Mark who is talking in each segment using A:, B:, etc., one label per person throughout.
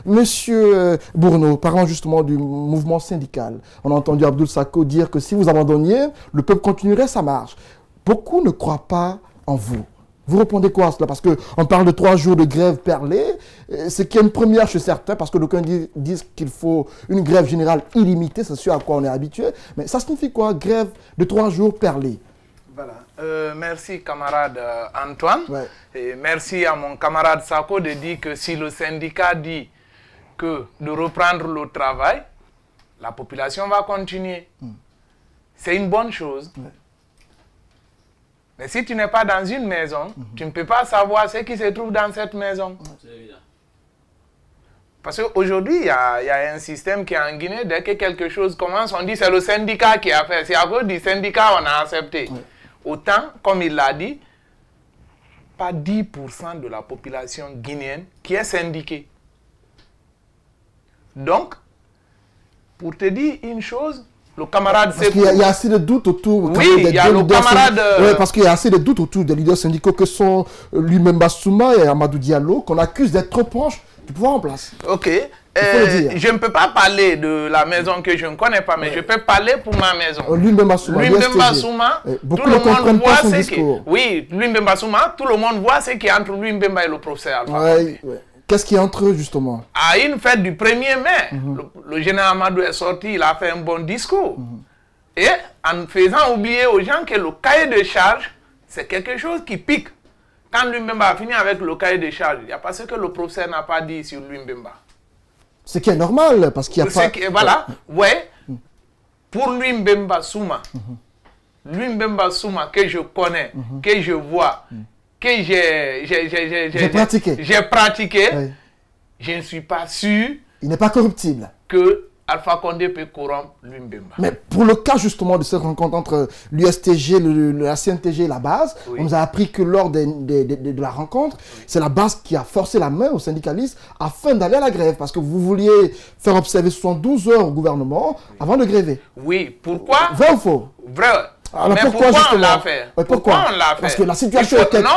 A: Monsieur Bourneau, parlant justement du mouvement syndical, on a entendu Abdoul Sako dire que si vous abandonniez, le peuple continuerait sa marche. Beaucoup ne croient pas en vous. Vous répondez quoi à cela? Parce qu'on parle de 3 jours de grève perlée, ce qui est une première chez certains, parce que d'aucuns disent qu'il faut une grève générale illimitée, c'est ce à quoi on est habitué. Mais ça signifie quoi, grève de 3 jours perlée?
B: Voilà. Merci camarade Antoine.
A: Ouais.
B: Et merci à mon camarade Sako de dire que si le syndicat dit que de reprendre le travail, la population va continuer. C'est une bonne chose.
A: Ouais.
B: Mais si tu n'es pas dans une maison, tu ne peux pas savoir ce qui se trouve dans cette maison.
C: C'est évident.
B: Parce qu'aujourd'hui, il y a un système qui est en Guinée. Dès que quelque chose commence, on dit c'est le syndicat qui a fait. C'est à cause du syndicat qu'on a accepté.
A: Ouais.
B: Autant, comme il l'a dit, pas 10% de la population guinéenne qui est syndiquée. Donc, pour te dire une chose, le camarade...
A: Parce qu'il y a assez de doutes autour...
B: Oui, il y a le camarade...
A: Oui, parce qu'il y a assez de doutes autour des leaders syndicaux que sont lui-même Bassouma et Amadou Diallo, qu'on accuse d'être trop proches du pouvoir en place.
B: Ok.
A: Je
B: ne peux pas parler de la maison que je ne connais pas, mais je peux parler pour ma maison.
A: Lui-même Bassouma,
B: tout le monde voit ce qui... Oui, lui-même Bassouma, tout le monde voit ce qui est entre lui-même et le professeur Alpha.
A: Ouais. Qu'est-ce qui est entre eux, justement?
B: À une fête du 1er mai, le général Amadou est sorti, il a fait un bon discours. Et en faisant oublier aux gens que le cahier de charge, c'est quelque chose qui pique. Quand Lumbemba a fini avec le cahier de charge, il n'y a pas ce que le professeur n'a pas dit sur Lumbemba.
A: Ce qui est normal, parce qu'il n'y a pas...
B: Voilà, ouais. Pour Lumbemba Souma, Lumbemba Souma que je connais, que je vois, que j'ai pratiqué,
A: Oui.
B: je ne suis pas sûr
A: Il n'est pas corruptible.
B: que Alpha Condé peut corrompre Lumbemba.
A: Mais pour le cas justement de cette rencontre entre l'USTG, la CNTG et la base,
B: Oui.
A: on nous a appris que lors de la rencontre, c'est la base qui a forcé la main aux syndicalistes afin d'aller à la grève, parce que vous vouliez faire observer 72 heures au gouvernement avant de gréver.
B: Oui, pourquoi?
A: Vrai ou faux?
B: Vrai.
A: Alors
B: mais pourquoi on l'a fait?
A: Pourquoi
B: on l'a fait?
A: Parce que la situation
B: était... Non,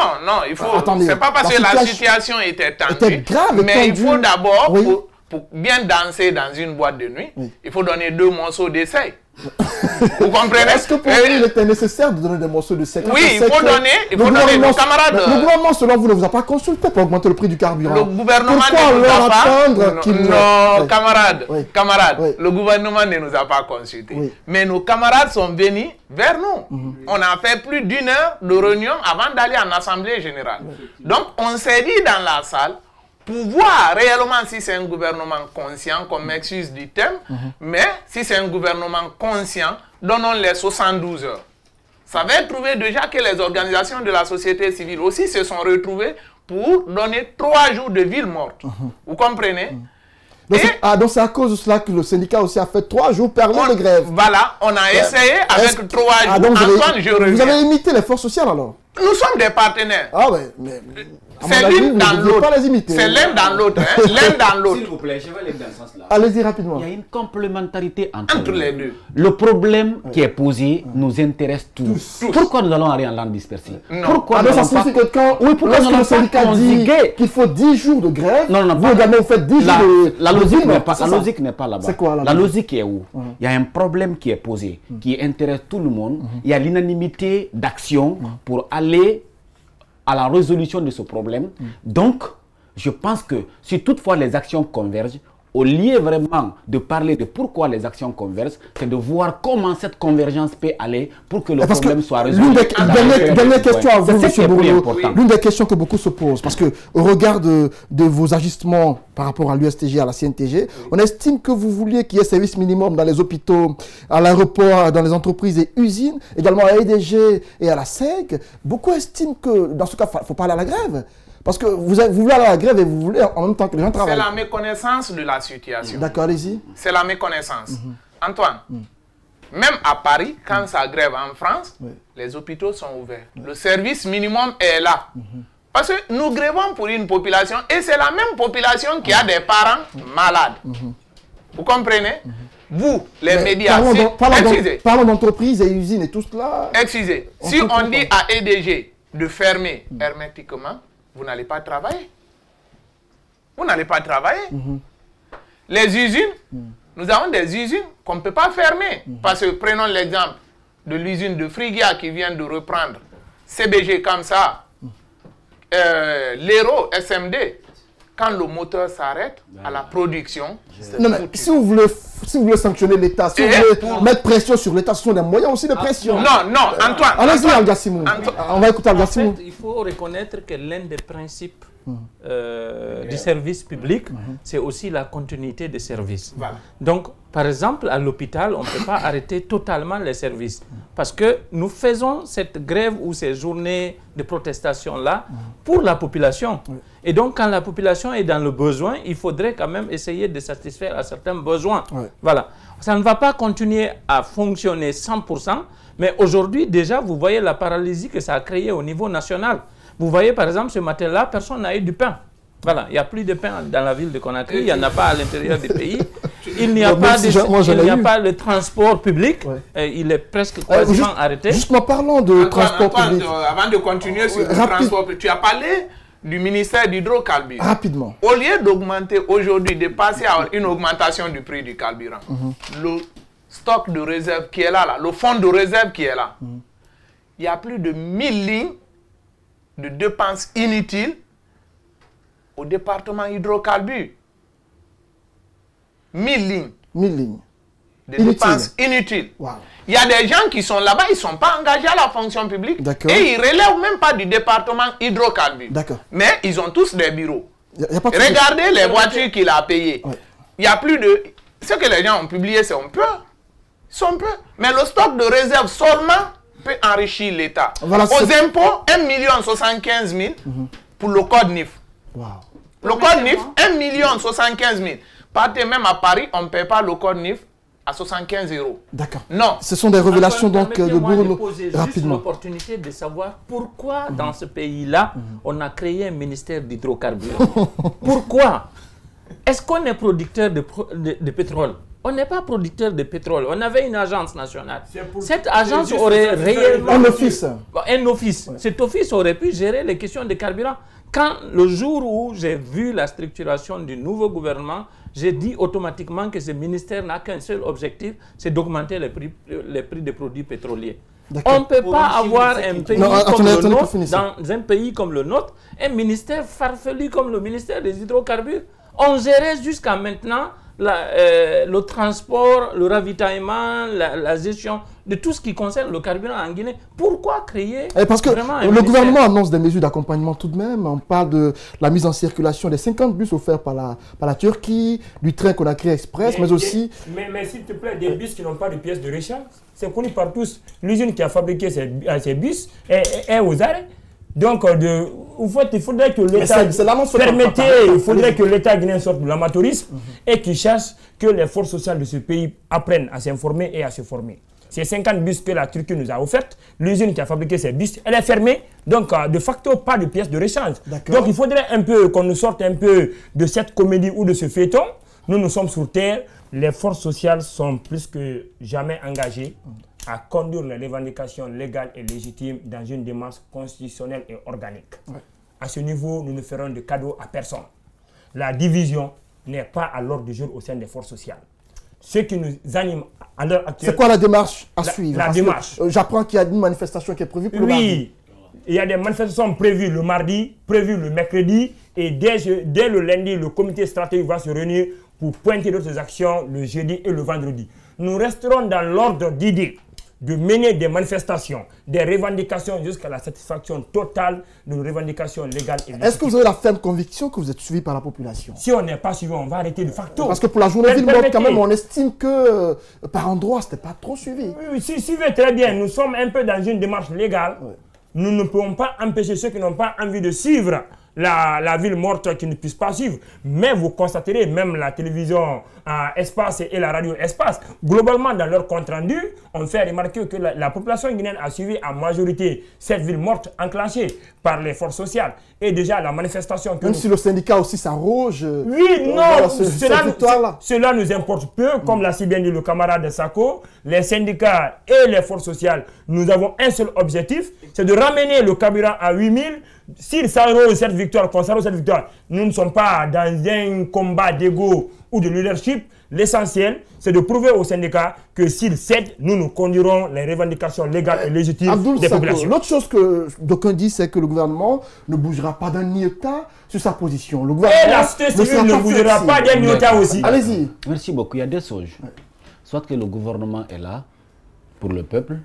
B: il faut... C'est pas parce que la situation était tendue,
A: grave,
B: mais il faut d'abord...
A: Oui.
B: Pour bien danser dans une boîte de nuit, il faut donner 2 morceaux d'essai. Vous comprenez?
A: Est-ce que pour vous, il était nécessaire de donner des morceaux de séquence?
B: Oui, il faut donner nos camarades.
A: Le gouvernement, selon vous, ne vous a pas consulté pour augmenter le prix du carburant.
B: Le gouvernement
A: Pourquoi
B: ne nous a pas...
A: Non,
B: camarades, le gouvernement ne nous a pas consultés.
A: Oui.
B: Mais nos camarades sont venus vers nous. On a fait plus d'1 heure de réunion avant d'aller en assemblée générale. Donc, on s'est dit dans la salle, pour voir réellement si c'est un gouvernement conscient, qu'on m'excuse du thème, mais si c'est un gouvernement conscient, donnons les 72 heures. Ça va être trouvé déjà que les organisations de la société civile aussi se sont retrouvées pour donner 3 jours de ville morte. Vous comprenez?
A: Donc c'est à cause de cela que le syndicat aussi a fait 3 jours permis de grève.
B: Voilà, on a essayé avec 3 jours.
A: Donc
B: Antoine, je reviens.
A: Vous avez imité les forces sociales alors?
B: Nous sommes des partenaires.
A: Ah ouais, mais...
B: C'est l'une dans l'autre. C'est l'un dans l'autre. L'un dans l'autre.
C: S'il vous plaît, je vais aller dans ce sens-là.
A: Allez-y rapidement.
C: Il y a une complémentarité entre
B: les deux.
C: Le problème qui est posé nous intéresse tous. Pourquoi nous allons aller en langue dispersée? Pourquoi
A: ça signifie que quand le syndicat dit qu'il faut 10 jours de grève, vous également faites 10 jours de...
C: La logique n'est pas là-bas.
A: C'est quoi
C: la logique est où? Il y a un problème qui est posé, qui intéresse tout le monde. Il y a l'unanimité d'action pour aller à la résolution de ce problème. Donc, je pense que si toutefois les actions convergent, au lieu vraiment de parler de pourquoi les actions convergent, c'est de voir comment cette convergence peut aller pour que le problème soit résolu.
A: Dernière question à vous, M. Bourneau. L'une des questions que beaucoup se posent, parce que au regard de vos agissements par rapport à l'USTG, à la CNTG, on estime que vous vouliez qu'il y ait service minimum dans les hôpitaux, à l'aéroport, dans les entreprises et usines, également à l'EDG et à la SEC. Beaucoup estiment que dans ce cas, il ne faut pas aller à la grève. Parce que vous voulez aller à la grève et vous voulez en même temps que les gens travaillent.
B: C'est la méconnaissance de la situation.
A: D'accord, allez-y.
B: C'est la méconnaissance. Antoine, même à Paris, quand ça grève en France, les hôpitaux sont ouverts. Le service minimum est là. Parce que nous grèvons pour une population et c'est la même population qui a des parents malades. Vous comprenez? Vous, les médias...
A: Parlons d'entreprises et usines et tout cela.
B: Excusez. Si on dit à EDG de fermer hermétiquement, vous n'allez pas travailler. vous n'allez pas travailler. Les usines, nous avons des usines qu'on ne peut pas fermer. Parce que prenons l'exemple de l'usine de Frigia qui vient de reprendre CBG comme ça, l'Héro SMD. Quand le moteur s'arrête à la production,
A: non, mais si vous voulez sanctionner l'État, si vous voulez mettre pression sur l'État, ce sont des moyens aussi de pression.
B: Non, Antoine.
A: Allez-y, Al-Gassimou. On va écouter Al-Gassimou.
D: En fait, il faut reconnaître que l'un des principes du service public, c'est aussi la continuité des services. Voilà. Donc, par exemple, à l'hôpital, on ne peut pas arrêter totalement les services. Parce que nous faisons cette grève ou ces journées de protestation-là pour la population. Et donc, quand la population est dans le besoin, il faudrait quand même essayer de satisfaire à certains besoins. Voilà. Ça ne va pas continuer à fonctionner 100%, mais aujourd'hui, déjà, vous voyez la paralysie que ça a créée au niveau national. Vous voyez, par exemple, ce matin-là, personne n'a eu du pain. Voilà, il n'y a plus de pain dans la ville de Conakry, il n'y en a pas à l'intérieur du pays. Il n'y a pas le transport public, il est presque quasiment arrêté.
A: Justement, parlons de transport public.
B: Avant de continuer sur le transport public, tu as parlé du ministère d'Hydrocarbures.
A: Rapidement.
B: Au lieu d'augmenter aujourd'hui, de passer à une augmentation du prix du carburant, le stock de réserve qui est là, le fonds de réserve qui est là, il y a plus de 1000 lignes de dépenses inutiles au département hydrocarbures. 1000 lignes.
A: 1000 lignes.
B: De dépenses inutiles. Wow. Il y a des gens qui sont là-bas, ils ne sont pas engagés à la fonction publique. Et ils ne relèvent même pas du département hydrocarbures. Mais ils ont tous des bureaux. Regardez les voitures qu'il a payées. Il y a plus de... Ce que les gens ont publié, c'est un peu. Mais le stock de réserve seulement peut enrichir l'État. Voilà, aux impôts, 1 075 000 pour le code NIF. Wow. Le code NIF, 1 075 000. Partez même à Paris, on ne paie pas le code NIF à 75 €.
A: D'accord.
B: Non.
A: Ce sont des révélations donc de Bruno.
D: Poser rapidement l'opportunité de savoir pourquoi dans ce pays-là, on a créé un ministère d'hydrocarbures. Pourquoi? Est-ce qu'on est producteur de pétrole? On n'est pas producteur de pétrole. On avait une agence nationale. Cette agence aurait réellement...
A: Un office.
D: Un office. Ouais. Cet office aurait pu gérer les questions de carburant. Quand le jour où j'ai vu la structuration du nouveau gouvernement, j'ai dit automatiquement que ce ministère n'a qu'un seul objectif, c'est d'augmenter les prix des produits pétroliers. On ne peut pas avoir un pays comme le nôtre, dans un pays comme le nôtre, un ministère farfelu comme le ministère des hydrocarbures. On gérait jusqu'à maintenant le transport, le ravitaillement, la gestion de tout ce qui concerne le carburant en Guinée. Pourquoi créer
A: parce que le gouvernement annonce des mesures d'accompagnement tout de même. On parle de la mise en circulation des 50 bus offerts par la Turquie, du train Conakry Express, mais aussi...
E: Mais s'il te plaît, des bus qui n'ont pas de pièces de rechange, c'est connu par tous. L'usine qui a fabriqué ces bus est aux arrêts. Donc, il faudrait que l'État il faudrait que l'État guinéen sorte de l'amateurisme et qu'il cherche que les forces sociales de ce pays apprennent à s'informer et à se former. Ces 50 bus que la Turquie nous a offertes, l'usine qui a fabriqué ces bus, elle est fermée. Donc, de facto, pas de pièces de rechange. Donc, il faudrait un peu qu'on nous sorte un peu de cette comédie ou de ce feuilleton. Nous sommes sur terre. Les forces sociales sont plus que jamais engagées à conduire les revendications légales et légitimes dans une démarche constitutionnelle et organique. À ce niveau, nous ne ferons de cadeaux à personne. La division n'est pas à l'ordre du jour au sein des forces sociales. Ce qui nous anime à l'heure actuelle...
A: C'est quoi la démarche à suivre?
E: La démarche.
A: J'apprends qu'il y a une manifestation qui est prévue pour le mardi.
E: Oui, il y a des manifestations prévues le mardi, prévues le mercredi, et dès le lundi, le comité stratégique va se réunir pour pointer d'autres actions le jeudi et le vendredi. Nous resterons dans l'ordre d'idées de mener des manifestations, des revendications jusqu'à la satisfaction totale de nos revendications légales et légitimes.
A: Est-ce que vous avez la ferme conviction que vous êtes suivi par la population?
E: Si on n'est pas suivi, on va arrêter de facto.
A: Parce que pour la journée ville morte, quand même, on estime que par endroit, ce n'était pas trop suivi.
E: Oui, suivez très bien. Nous sommes un peu dans une démarche légale. Nous ne pouvons pas empêcher ceux qui n'ont pas envie de suivre la ville morte qui ne puisse pas suivre. Mais vous constaterez, même la télévision Espace et la radio Espace, globalement dans leur compte rendu, on fait remarquer que la population guinéenne a suivi en majorité cette ville morte enclenchée par les forces sociales. Et déjà la manifestation...
A: Même si le syndicat aussi s'arroge...
E: Oui, non, cela nous importe peu, comme l'a si bien dit le camarade Sako. Les syndicats et les forces sociales, nous avons un seul objectif, c'est de ramener le carburant à 8 000. S'il s'arrose cette victoire, victoire, concernant cette victoire, nous ne sommes pas dans un combat d'ego ou de leadership. L'essentiel, c'est de prouver aux syndicats que s'ils cèdent, nous conduirons les revendications légales et légitimes des populations.
A: L'autre chose que d'aucuns disent, c'est que le gouvernement ne bougera pas d'un iota sur sa position. Le gouvernement
E: et la société civile ne bougera pas d'un iota aussi.
A: Allez-y.
C: Merci beaucoup. Il y a deux choses. Soit que le gouvernement est là pour le peuple,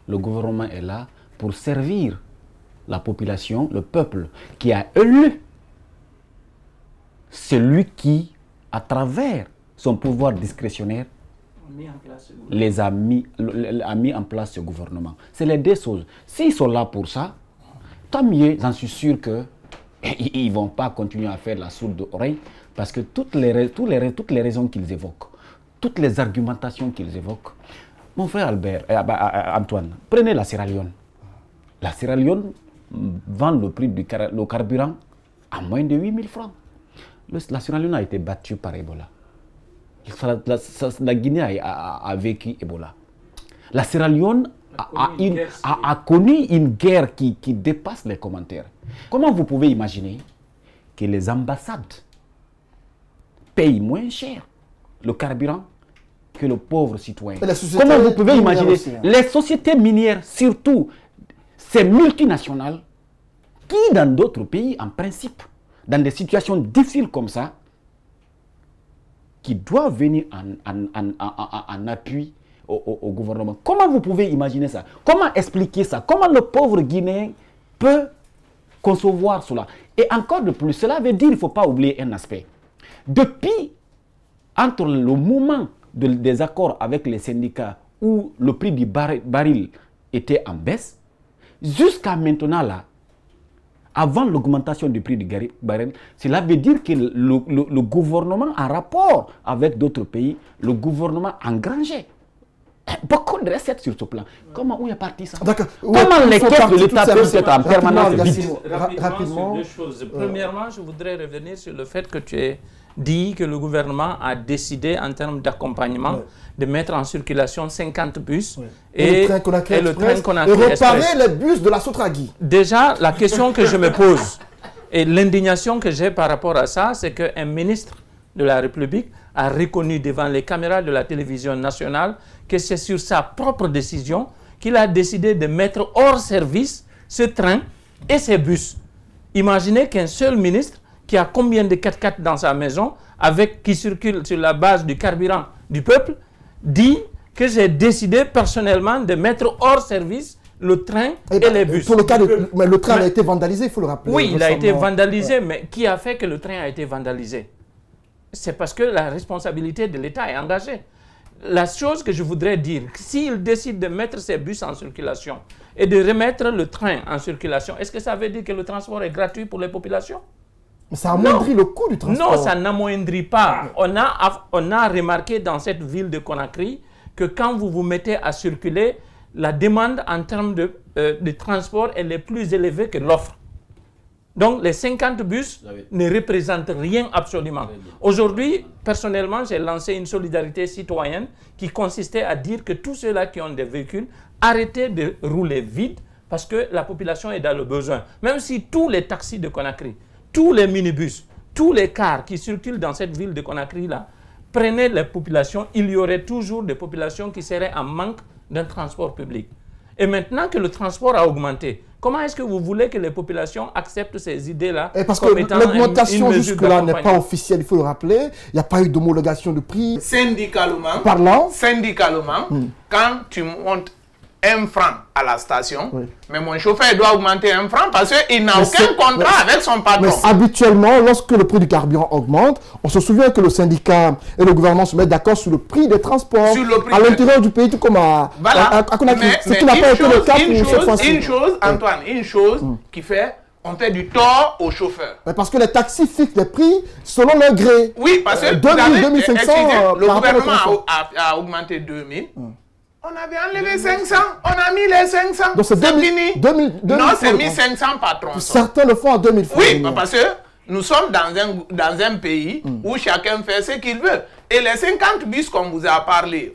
C: le gouvernement est là pour servir la population, le peuple qui a élu celui qui, à travers son pouvoir discrétionnaire, a mis en place ce gouvernement. C'est les deux choses. S'ils sont là pour ça, tant mieux, j'en suis sûr qu'ils ne vont pas continuer à faire la sourde oreille, parce que toutes les raisons qu'ils évoquent, toutes les argumentations qu'ils évoquent, mon frère Antoine, prenez la Sierra Leone. La Sierra Leone vend le prix du carburant à moins de 8 000 francs. La Sierra Leone a été battue par Ebola. La Guinée a vécu Ebola. La Sierra Leone a connu une guerre qui dépasse les commentaires. Comment vous pouvez imaginer que les ambassades payent moins cher le carburant que le pauvre citoyen? Comment vous pouvez imaginer aussi, hein? Les sociétés minières, surtout ces multinationales, qui dans d'autres pays, en principe, dans des situations difficiles comme ça, qui doivent venir en appui au gouvernement. Comment vous pouvez imaginer ça? Comment expliquer ça? Comment le pauvre Guinéen peut concevoir cela? Et encore de plus, cela veut dire qu'il ne faut pas oublier un aspect. Depuis, entre le moment des accords avec les syndicats où le prix du baril était en baisse, jusqu'à maintenant là, avant l'augmentation du prix du baril, cela veut dire que le gouvernement, en rapport avec d'autres pays, le gouvernement engrangeait beaucoup de recettes sur ce plan. Comment où est parti ça? Comment les caisses de l'État peuvent être en permanence vides?
D: Rapidement, sur deux choses. Premièrement, je voudrais revenir sur le fait que tu aies dit que le gouvernement a décidé en termes d'accompagnement de mettre en circulation 50 bus et le train Conakry Express.
A: Et réparer les bus de la Sotragui.
D: Déjà, la question que je me pose et l'indignation que j'ai par rapport à ça, c'est qu'un ministre de la République a reconnu devant les caméras de la télévision nationale que c'est sur sa propre décision qu'il a décidé de mettre hors service ce train et ces bus. Imaginez qu'un seul ministre qui a combien de 4x4 dans sa maison, qui circule sur la base du carburant du peuple, dit que j'ai décidé personnellement de mettre hors service le train et les bus.
A: Pour le cas mais le train a été vandalisé, il faut le rappeler.
D: Oui, il a été vandalisé, mais qui a fait que le train a été vandalisé? C'est parce que la responsabilité de l'État est engagée. La chose que je voudrais dire, s'il décide de mettre ces bus en circulation et de remettre le train en circulation, est-ce que ça veut dire que le transport est gratuit pour les populations?
A: Mais ça amoindrit le coût du transport.
D: Non, ça n'amoindrit pas. On a remarqué dans cette ville de Conakry que quand vous vous mettez à circuler, la demande en termes de transport elle est plus élevée que l'offre. Donc les 50 bus ne représentent rien absolument. Aujourd'hui, personnellement, j'ai lancé une solidarité citoyenne qui consistait à dire que tous ceux-là qui ont des véhicules, arrêtez de rouler vite parce que la population est dans le besoin. Même si tous les taxis de Conakry, tous les minibus, tous les cars qui circulent dans cette ville de Conakry-là, prenaient les populations, il y aurait toujours des populations qui seraient en manque d'un transport public. Et maintenant que le transport a augmenté, comment est-ce que vous voulez que les populations acceptent ces idées-là?
A: Parce que l'augmentation jusque-là n'est pas officielle, il faut le rappeler. Il n'y a pas eu d'homologation de prix.
B: Syndicalement, quand tu montes 1 franc à la station, mais mon chauffeur doit augmenter 1 franc parce qu'il n'a aucun contrat avec son patron.
A: Mais habituellement, lorsque le prix du carburant augmente, on se souvient que le syndicat et le gouvernement se mettent d'accord sur le prix des transports à l'intérieur du pays, tout comme à Conakry. Ce qui n'a pas été le cas pour cette fois-ci.
B: Une chose, Antoine, une chose qui fait... On fait du tort aux chauffeurs.
A: Mais parce que les taxis fixent les prix selon leur gré.
B: Oui, parce que
A: 2500,
B: le gouvernement a augmenté 2000. On avait enlevé 500, on a mis les 500.
A: Donc c'est fini.
B: Non, c'est 1500 patrons.
A: Certains le font à 2000 francs.
B: Oui, parce que nous sommes dans un pays où chacun fait ce qu'il veut. Et les 50 bus qu'on vous a parlé,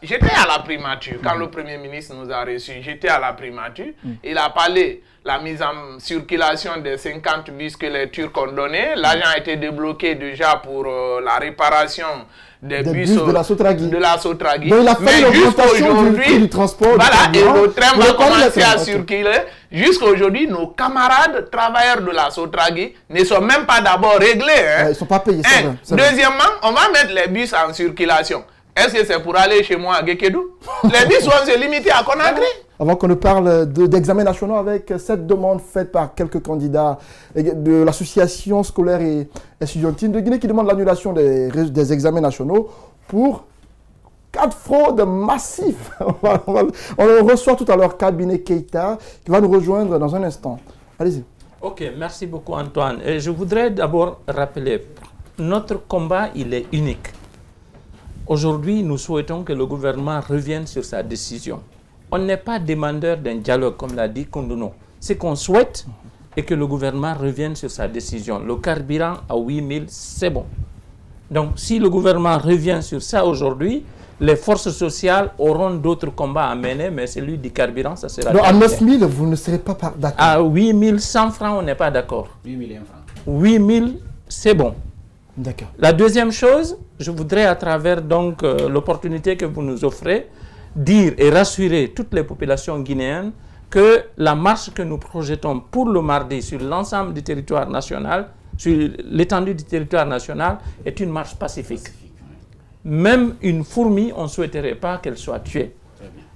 B: j'étais à la primature, quand le Premier ministre nous a reçus, j'étais à la primature, il a parlé la mise en circulation des 50 bus que les Turcs ont donnés. L'argent a été débloqué déjà pour la réparation des bus
A: de la Sotragui.
B: Donc, il a fait l'augmentation du transport. Voilà, et le train va commencer à circuler. Jusqu'à aujourd'hui, nos camarades travailleurs de la Sotragui ne sont même pas d'abord réglés. Hein.
A: Ils ne sont pas payés.
B: Deuxièmement, on va mettre les bus en circulation. Est-ce que c'est pour aller chez moi à Gekedou? Les bus vont se limiter à Conakry.
A: Avant qu'on ne parle d'examens nationaux, avec cette demande faite par quelques candidats de l'association scolaire et étudiantine de Guinée qui demande l'annulation des examens nationaux pour 4 fraudes massives. On reçoit tout à l'heure Kabinet Keïta qui va nous rejoindre dans un instant. Allez-y.
D: Ok, merci beaucoup Antoine. Et je voudrais d'abord rappeler, notre combat, il est unique. Aujourd'hui, nous souhaitons que le gouvernement revienne sur sa décision. On n'est pas demandeur d'un dialogue, comme l'a dit Koundouno. Ce qu'on souhaite est que le gouvernement revienne sur sa décision. Le carburant à 8 000, c'est bon. Donc, si le gouvernement revient sur ça aujourd'hui, les forces sociales auront d'autres combats à mener, mais celui du carburant, ça sera...
A: Donc, à 9 000, vous ne serez pas d'accord?
D: À 8 100 francs, on n'est pas d'accord.
C: 8 000 francs.
D: 8 000, c'est bon.
A: D'accord.
D: La deuxième chose, je voudrais, à travers donc l'opportunité que vous nous offrez, dire et rassurer toutes les populations guinéennes que la marche que nous projetons pour le mardi sur l'ensemble du territoire national, sur l'étendue du territoire national, est une marche pacifique. Même une fourmi, on ne souhaiterait pas qu'elle soit tuée.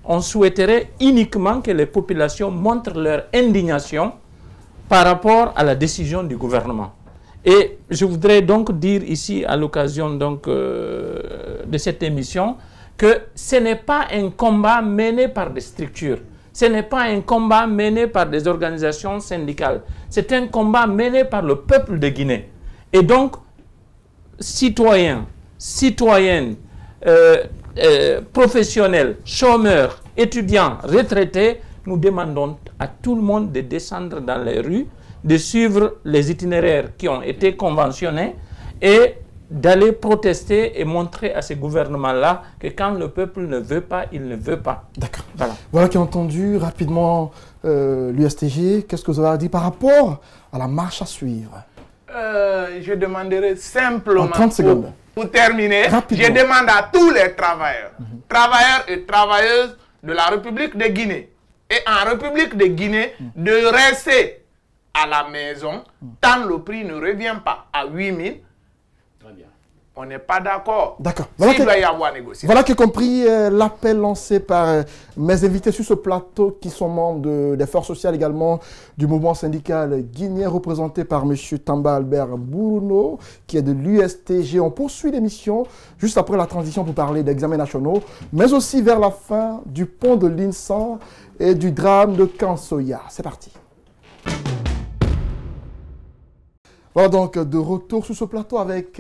D: On souhaiterait uniquement que les populations montrent leur indignation par rapport à la décision du gouvernement. Et je voudrais donc dire ici, à l'occasion donc de cette émission, que ce n'est pas un combat mené par des structures, ce n'est pas un combat mené par des organisations syndicales, c'est un combat mené par le peuple de Guinée. Et donc, citoyens, citoyennes, professionnels, chômeurs, étudiants, retraités, nous demandons à tout le monde de descendre dans les rues, de suivre les itinéraires qui ont été conventionnés et d'aller protester et montrer à ces gouvernements-là que quand le peuple ne veut pas, il ne veut pas.
A: D'accord. Voilà qui a entendu rapidement l'USTG. Qu'est-ce que vous avez à dire par rapport à la marche à suivre?
B: Je demanderai simplement,
A: en 30 secondes.
B: Pour terminer,
A: rapidement,
B: je demande à tous les travailleurs, travailleurs et travailleuses de la République de Guinée et en République de Guinée de rester à la maison tant le prix ne revient pas à 8 000. On n'est pas d'accord.
A: D'accord.
B: Voilà doit y avoir négociation.
A: Voilà qui compris l'appel lancé par mes invités sur ce plateau qui sont membres des forces sociales également du mouvement syndical guinéen représenté par M. Tamba Albert Bourouno qui est de l'USTG. On poursuit l'émission juste après la transition pour parler d'examens nationaux, mais aussi vers la fin du pont de l'Insan et du drame de Kansoya. C'est parti. Voilà donc de retour sur ce plateau avec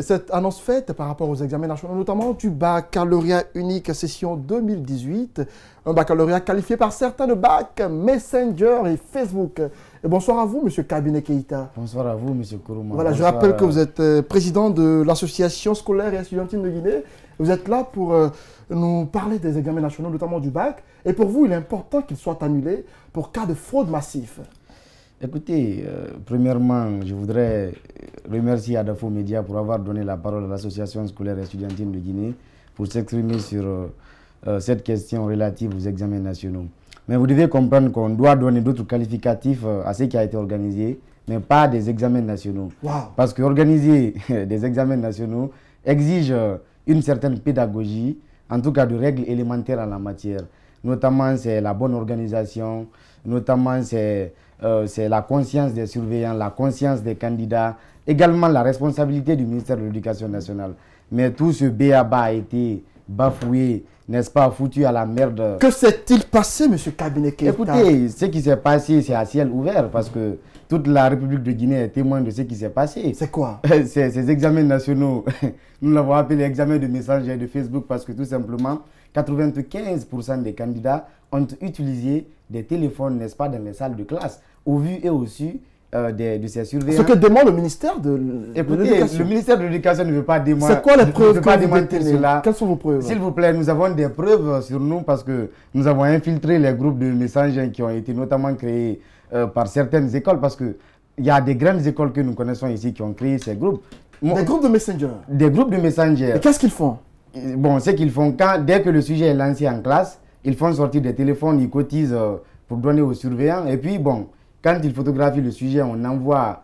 A: cette annonce faite par rapport aux examens nationaux, notamment du baccalauréat unique session 2018, un baccalauréat qualifié par certains de bac Messenger et Facebook. Et bonsoir à vous, M. Kabinet Keïta.
F: Bonsoir à vous, M. Kourouma.
A: Voilà, je rappelle que vous êtes président de l'association scolaire et étudiantine de Guinée. Vous êtes là pour nous parler des examens nationaux, notamment du bac. Et pour vous, il est important qu'ils soient annulés pour cas de fraude massif.
F: Écoutez, premièrement, je voudrais remercier Adafo Média pour avoir donné la parole à l'association scolaire et étudiantine de Guinée pour s'exprimer sur cette question relative aux examens nationaux. Mais vous devez comprendre qu'on doit donner d'autres qualificatifs à ce qui a été organisé, mais pas des examens nationaux.
A: Wow.
F: Parce qu'organiser des examens nationaux exige une certaine pédagogie, en tout cas de règles élémentaires en la matière. Notamment, c'est la bonne organisation, notamment, c'est la conscience des surveillants, la conscience des candidats, également la responsabilité du ministère de l'Éducation nationale. Mais tout ce b.a.-ba a été bafoué, n'est-ce pas, foutu à la merde.
A: Que s'est-il passé, M. Kabinet Keïta?
F: Écoutez, ce qui s'est passé, c'est à ciel ouvert, parce que toute la République de Guinée est témoin de ce qui s'est passé.
A: C'est quoi?
F: Ces examens nationaux, nous l'avons appelé examen de Messenger et de Facebook, parce que tout simplement, 95% des candidats ont utilisé des téléphones, n'est-ce pas, dans les salles de classe, au vu et au su de ces surveillants.
A: Ce que demande le ministère de
F: l'Éducation. Le ministère de l'Éducation ne veut pas démentir.
A: C'est quoi les preuves
F: que vous détenez?
A: Quelles sont vos preuves?
F: S'il vous plaît, nous avons des preuves sur nous parce que nous avons infiltré les groupes de messagers qui ont été notamment créés par certaines écoles, parce qu'il y a des grandes écoles que nous connaissons ici qui ont créé ces groupes.
A: Des groupes de messengers?
F: Des groupes de messengers.
A: Et qu'est-ce qu'ils font?
F: Bon, ce qu'ils font, dès que le sujet est lancé en classe, ils font sortir des téléphones, ils cotisent pour donner aux surveillants. Et puis, bon, quand ils photographient le sujet, on envoie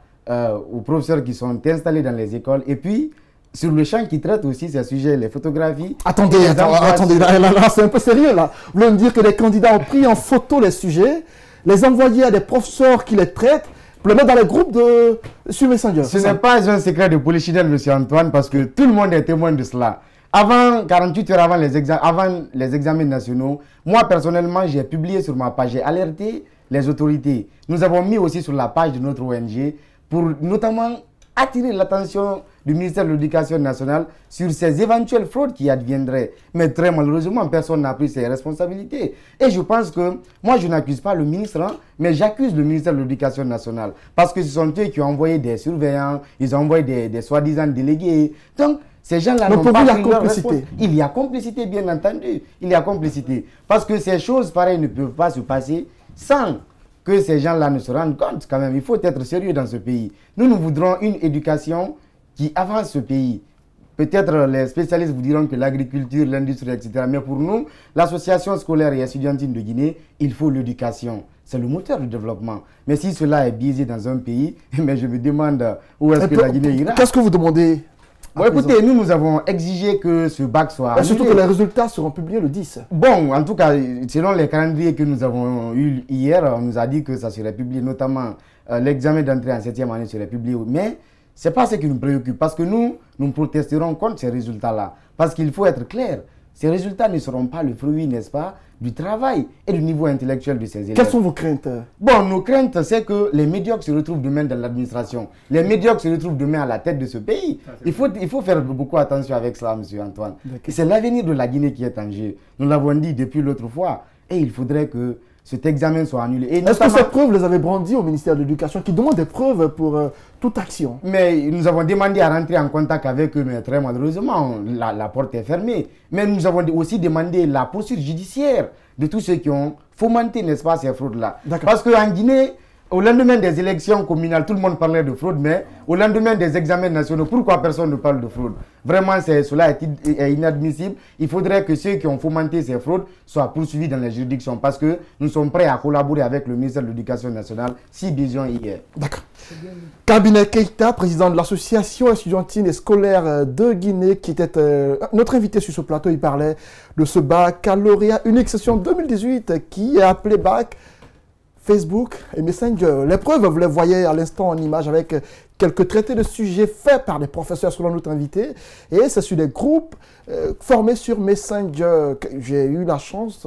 F: aux professeurs qui sont installés dans les écoles. Et puis, sur le champ qui traite aussi ces sujets, les photographies.
A: Attendez, là, c'est un peu sérieux là. Vous voulez me dire que les candidats ont pris en photo les sujets, les envoyé à des professeurs qui les traitent, pour les mettre dans les groupes sur Messenger?
F: Ce n'est pas un secret de polichinelle, M. Antoine, parce que tout le monde est témoin de cela. Avant, 48 heures avant les examens nationaux, moi personnellement, j'ai publié sur ma page, j'ai alerté les autorités. Nous avons mis aussi sur la page de notre ONG pour notamment attirer l'attention du ministère de l'Éducation nationale sur ces éventuelles fraudes qui adviendraient. Mais très malheureusement, personne n'a pris ses responsabilités. Et je pense que, moi je n'accuse pas le ministre, hein, mais j'accuse le ministère de l'Éducation nationale. Parce que ce sont eux qui ont envoyé des surveillants, ils ont envoyé des soi-disant délégués. Donc, ces gens-là n'ont pas pris leur responsabilité. Il y a complicité, bien entendu. Il y a complicité. Parce que ces choses pareilles ne peuvent pas se passer sans que ces gens-là ne se rendent compte quand même. Il faut être sérieux dans ce pays. Nous voudrons une éducation qui avance ce pays. Peut-être les spécialistes vous diront que l'agriculture, l'industrie, etc. Mais pour nous, l'association scolaire et estudiantine de Guinée, il faut l'éducation. C'est le moteur du développement. Mais si cela est biaisé dans un pays, mais je me demande où est-ce que la Guinée ira.
A: Qu'est-ce que vous demandez?
F: Bon, écoutez, nous avons exigé que ce bac soit annulé.
A: Surtout que les résultats seront publiés le 10.
F: Bon, en tout cas, selon les calendriers que nous avons eu hier, on nous a dit que ça serait publié, notamment l'examen d'entrée en 7e année serait publié. Mais ce n'est pas ce qui nous préoccupe, parce que nous protesterons contre ces résultats-là. Parce qu'il faut être clair, ces résultats ne seront pas le fruit, n'est-ce pas, du travail et du niveau intellectuel de ces élèves.
A: Quelles sont vos craintes?
F: Bon, nos craintes, c'est que les médiocres se retrouvent demain dans l'administration. Les médiocres se retrouvent demain à la tête de ce pays. Il faut faire beaucoup attention avec cela, M. Antoine. C'est l'avenir de la Guinée qui est en jeu. Nous l'avons dit depuis l'autre fois. Et il faudrait que cet examen soit annulé.
A: Est-ce que ces preuves les avez brandies au ministère de l'Éducation qui demande des preuves pour toute action?
F: Mais nous avons demandé à rentrer en contact avec eux, mais très malheureusement, la porte est fermée. Mais nous avons aussi demandé la poursuite judiciaire de tous ceux qui ont fomenté, n'est-ce pas, ces fraudes-là. Parce qu'en Guinée, au lendemain des élections communales, tout le monde parlait de fraude, mais au lendemain des examens nationaux, pourquoi personne ne parle de fraude? Vraiment, cela est inadmissible. Il faudrait que ceux qui ont fomenté ces fraudes soient poursuivis dans les juridictions, parce que nous sommes prêts à collaborer avec le ministère de l'Éducation nationale si besoin y est.
A: D'accord. Kabinet Keïta, président de l'association estudiantine et scolaire de Guinée, qui était notre invité sur ce plateau, il parlait de ce baccalauréat unique session 2018 qui est appelé bac Facebook et Messenger. Les preuves, vous les voyez à l'instant en image avec quelques traités de sujets faits par des professeurs selon notre invité. Et c'est sur des groupes formés sur Messenger. J'ai eu la chance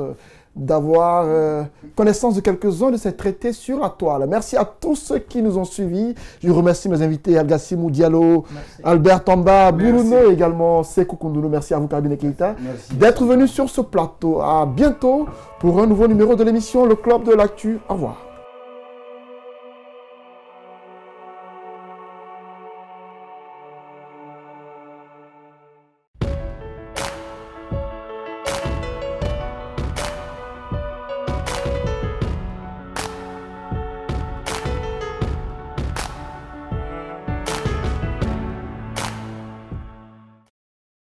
A: d'avoir connaissance de quelques-uns de ces traités sur la toile. Merci à tous ceux qui nous ont suivis. Je remercie mes invités, Algassimou Diallo, Albert Tamba, Bourouno, également Sekou Koundounou. Merci à vous, Kabinet Keïta, d'être venus sur ce plateau. À bientôt pour un nouveau numéro de l'émission Le Club de l'Actu. Au revoir.